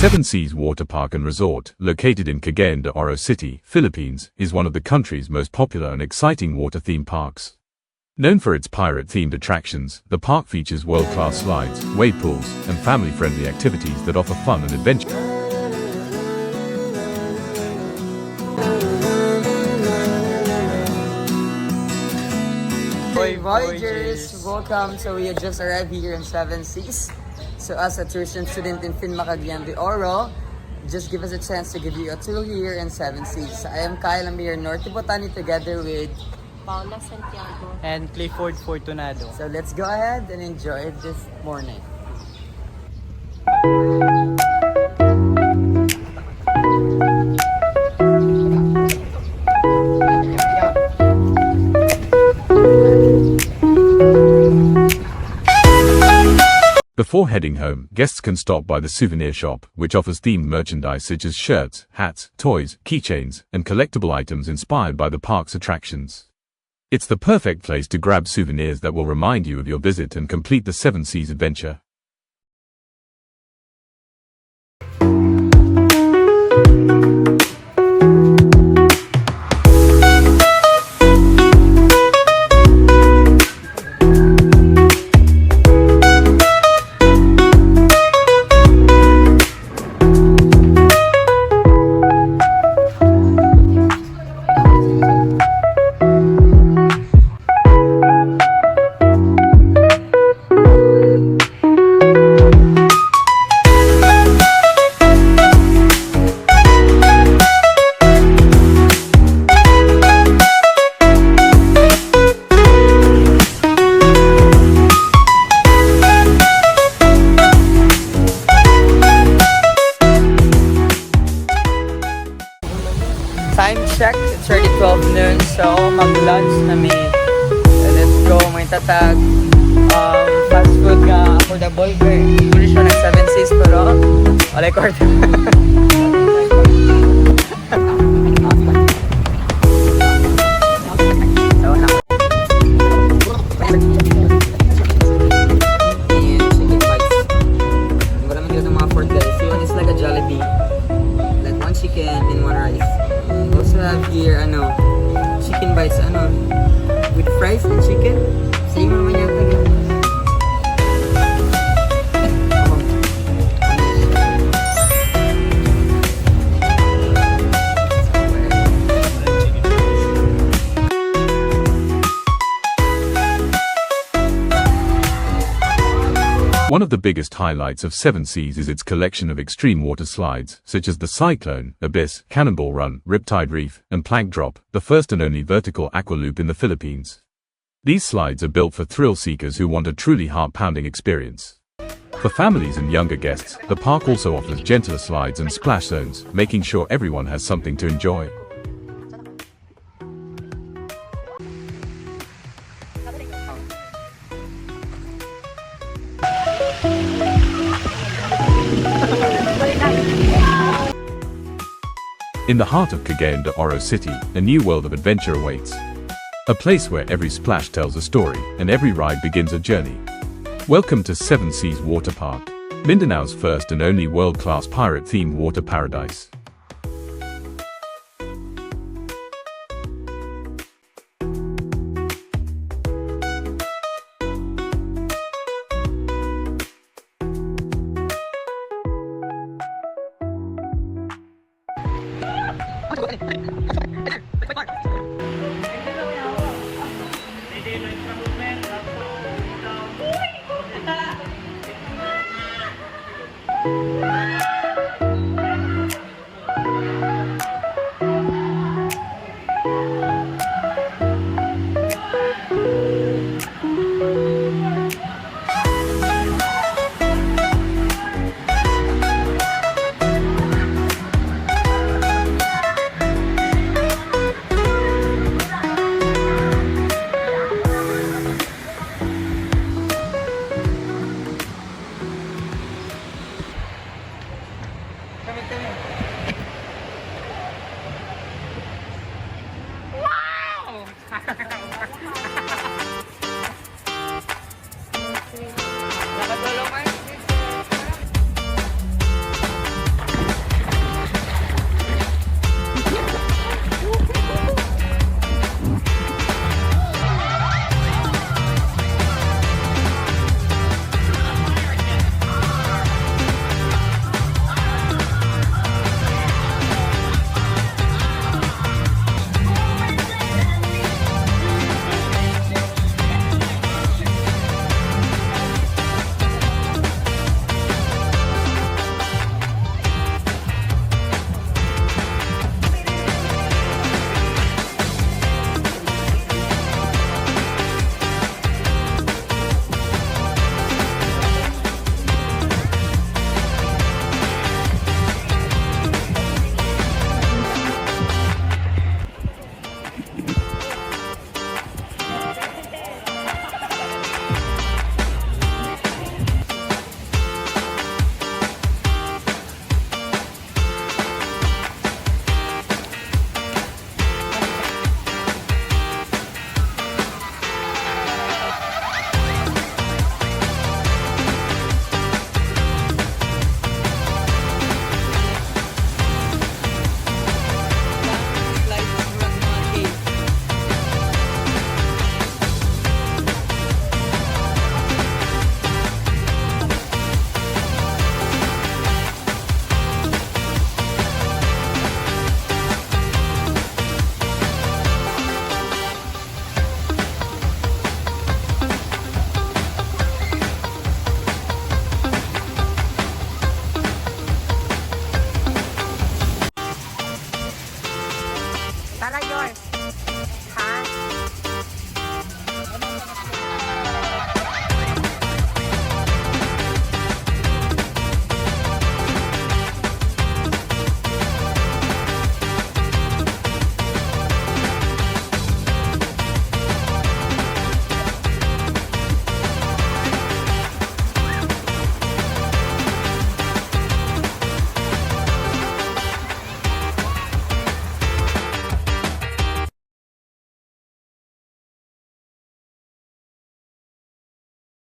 Seven Seas Waterpark and Resort, located in Cagayan de Oro City, Philippines, is one of the country's most popular and exciting water theme parks. Known for its pirate-themed attractions, the park features world-class slides, wave pools, and family-friendly activities that offer fun and adventure. Hey Voyagers! Welcome! So we just arrived here in Seven Seas. So as a tourism student in Cagayan de Oro, just give us a chance to give you a tour here in Seven Seas. I am Kyle, I'm here in Norte Botani together with Paula Santiago and Clifford Fortunado. So let's go ahead and enjoy this morning. Before heading home, guests can stop by the souvenir shop, which offers themed merchandise such as shirts, hats, toys, keychains, and collectible items inspired by the park's attractions. It's the perfect place to grab souvenirs that will remind you of your visit and complete the Seven Seas adventure. Time check, it's already 12 noon, so mag-lunch na may. So let's go, may tatag. Fast food nga, affordable. Hindi siya ng 7 Seas, pero wala yung order. Here, chicken bites, with fries and chicken. Same naman yata yun. One of the biggest highlights of Seven Seas is its collection of extreme water slides, such as the Cyclone, Abyss, Cannonball Run, Riptide Reef, and Plank Drop, the first and only vertical aqua loop in the Philippines. These slides are built for thrill seekers who want a truly heart-pounding experience. For families and younger guests, the park also offers gentler slides and splash zones, making sure everyone has something to enjoy. In the heart of Cagayan de Oro City, a new world of adventure awaits. A place where every splash tells a story, and every ride begins a journey. Welcome to Seven Seas Waterpark, Mindanao's first and only world-class pirate-themed water paradise.